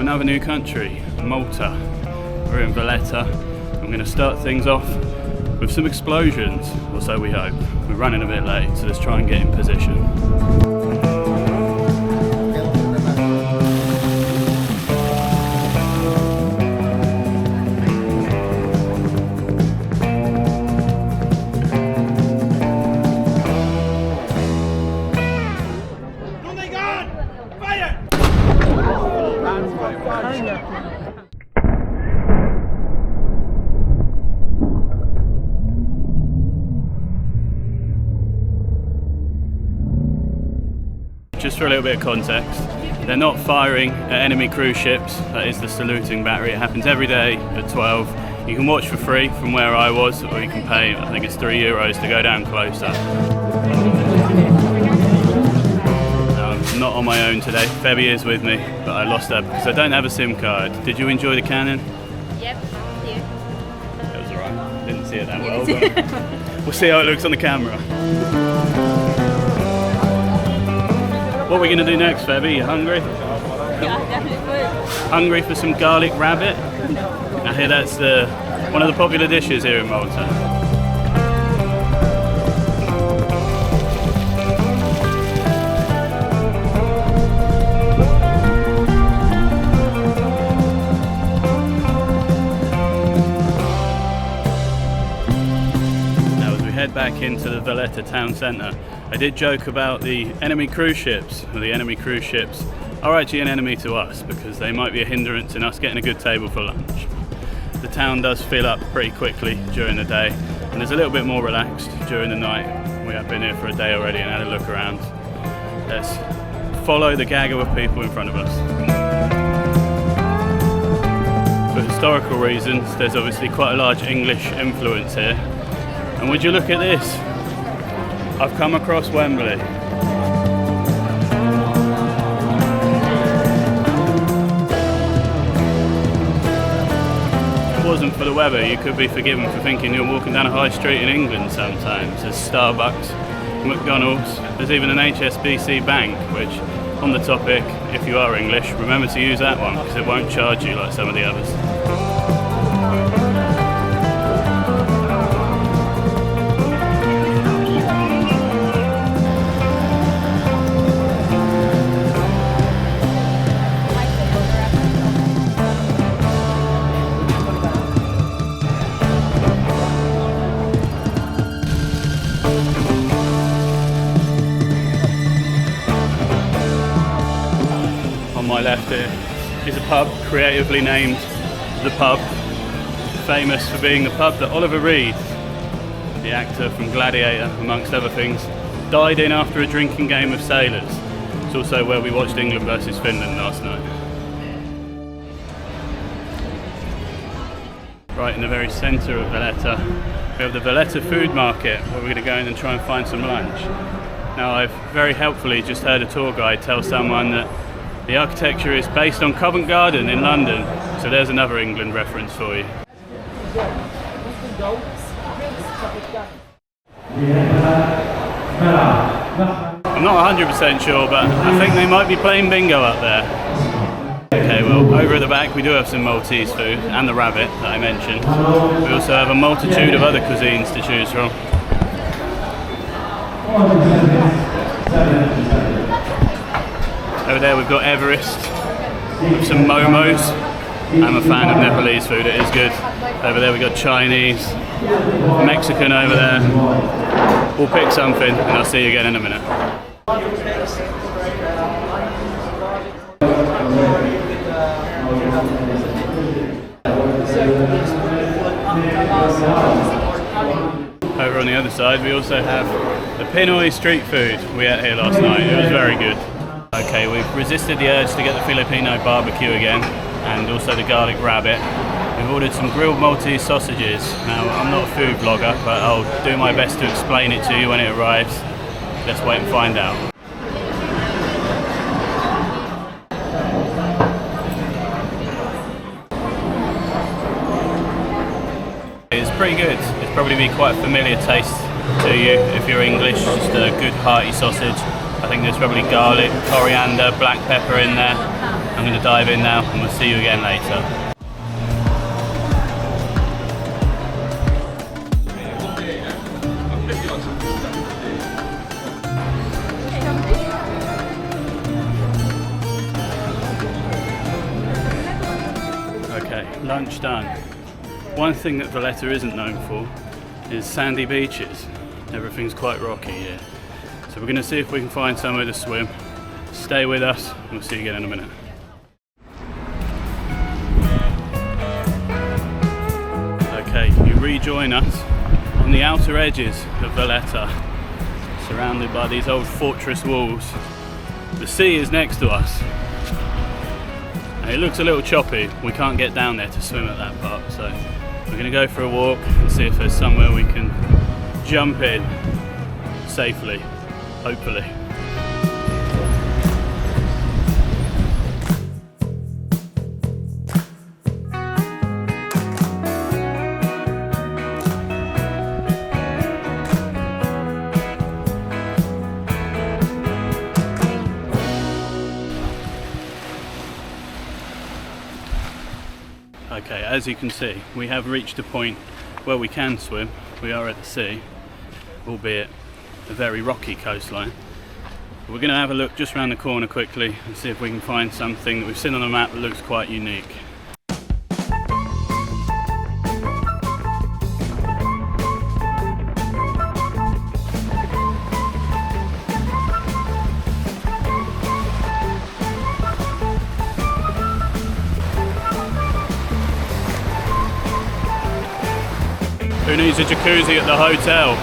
another new country, Malta. We're in Valletta. I'm going to start things off with some explosions, or so we hope. We're running a bit late, so let's try and get in position. Just for a little bit of context, they're not firing at enemy cruise ships. That is the saluting battery. It happens every day at 12. You can watch for free from where I was, or you can pay, I think it's €3 to go down closer. I'm not on my own today. Febby is with me, but I lost her because I don't have a SIM card. Did you enjoy the cannon? Yep, yeah. That was alright. Didn't see it that well, but we'll see how it looks on the camera. What are we going to do next, Febby? You hungry? Yeah, definitely. Hungry for some garlic rabbit? I hear that's one of the popular dishes here in Malta. Now as we head back into the Valletta town centre, I did joke about the enemy cruise ships. Well, the enemy cruise ships are actually an enemy to us because they might be a hindrance in us getting a good table for lunch. The town does fill up pretty quickly during the day and it's a little bit more relaxed during the night. We have been here for a day already and had a look around. Let's follow the gaggle of people in front of us. For historical reasons, there's obviously quite a large English influence here. And would you look at this? I've come across Wembley. If it wasn't for the weather, you could be forgiven for thinking you're walking down a high street in England sometimes. There's Starbucks, McDonald's, there's even an HSBC bank, which, on the topic, if you are English, remember to use that one because it won't charge you like some of the others. My left here is a pub creatively named The Pub, famous for being the pub that Oliver Reed, the actor from Gladiator amongst other things, died in after a drinking game of sailors. It's also where we watched England versus Finland last night. Right in the very centre of Valletta we have the Valletta food market where we're going to go in and try and find some lunch. Now I've very helpfully just heard a tour guide tell someone that the architecture is based on Covent Garden in London, so there's another England reference for you. I'm not 100% sure, but I think they might be playing bingo up there. Okay, well, over at the back we do have some Maltese food, and the rabbit that I mentioned. We also have a multitude of other cuisines to choose from. Over there we've got Everest, with some momos. I'm a fan of Nepalese food, it is good. Over there we've got Chinese, Mexican over there. We'll pick something and I'll see you again in a minute. Over on the other side we also have the Pinoy street food we ate here last night. It was very good. Okay, we've resisted the urge to get the Filipino barbecue again and also the garlic rabbit. We've ordered some grilled Maltese sausages. Now, I'm not a food blogger, but I'll do my best to explain it to you when it arrives. Let's wait and find out. It's pretty good. It's probably be quite a familiar taste to you if you're English. Just a good hearty sausage. I think there's probably garlic, coriander, black pepper in there. I'm going to dive in now and we'll see you again later. Okay, lunch done. One thing that Valletta isn't known for is sandy beaches. Everything's quite rocky here. So we're going to see if we can find somewhere to swim. Stay with us, we'll see you again in a minute. Okay, you rejoin us on the outer edges of Valletta, surrounded by these old fortress walls. The sea is next to us. And it looks a little choppy, we can't get down there to swim at that part, so we're going to go for a walk and see if there's somewhere we can jump in safely, hopefully. Okay, as you can see, we have reached a point where we can swim. We are at the sea, albeit a very rocky coastline. But we're going to have a look just around the corner quickly and see if we can find something that we've seen on the map that looks quite unique. Who needs a jacuzzi at the hotel?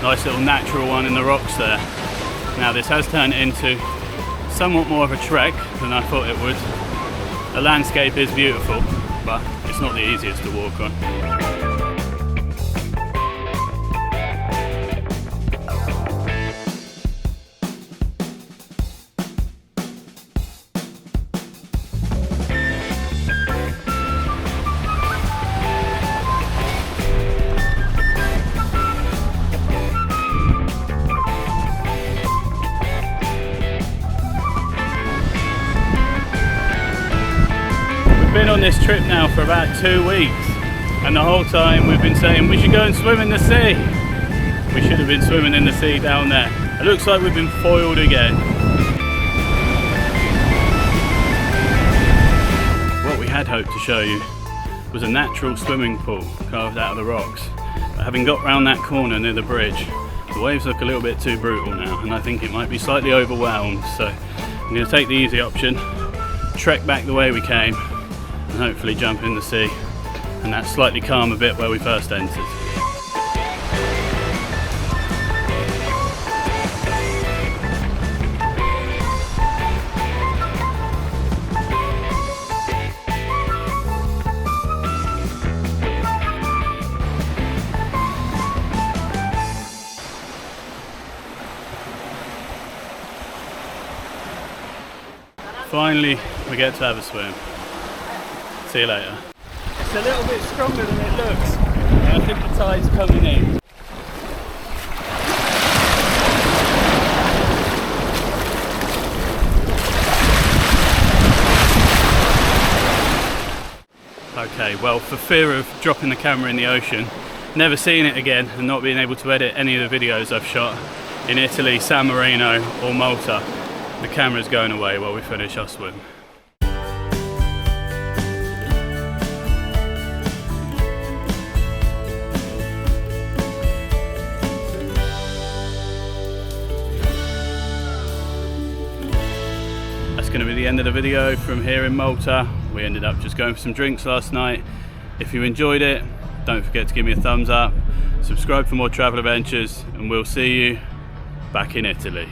Nice little natural one in the rocks there. Now this has turned into somewhat more of a trek than I thought it would. The landscape is beautiful, but it's not the easiest to walk on. Been on this trip now for about 2 weeks, and the whole time we've been saying we should go and swim in the sea. We should have been swimming in the sea down there. It looks like we've been foiled again. What we had hoped to show you was a natural swimming pool carved out of the rocks. But having got round that corner near the bridge, the waves look a little bit too brutal now, and I think it might be slightly overwhelmed. So I'm going to take the easy option, trek back the way we came, and hopefully jump in the sea, and that slightly calmer bit where we first entered. Finally, we get to have a swim. See you later. It's a little bit stronger than it looks. I think the tide's coming in. Okay, well, for fear of dropping the camera in the ocean, never seeing it again and not being able to edit any of the videos I've shot in Italy, San Marino or Malta, the camera's going away while we finish our swim. That's going to be the end of the video from here in Malta. We ended up just going for some drinks last night. If you enjoyed it, don't forget to give me a thumbs up, subscribe for more travel adventures, and we'll see you back in Italy.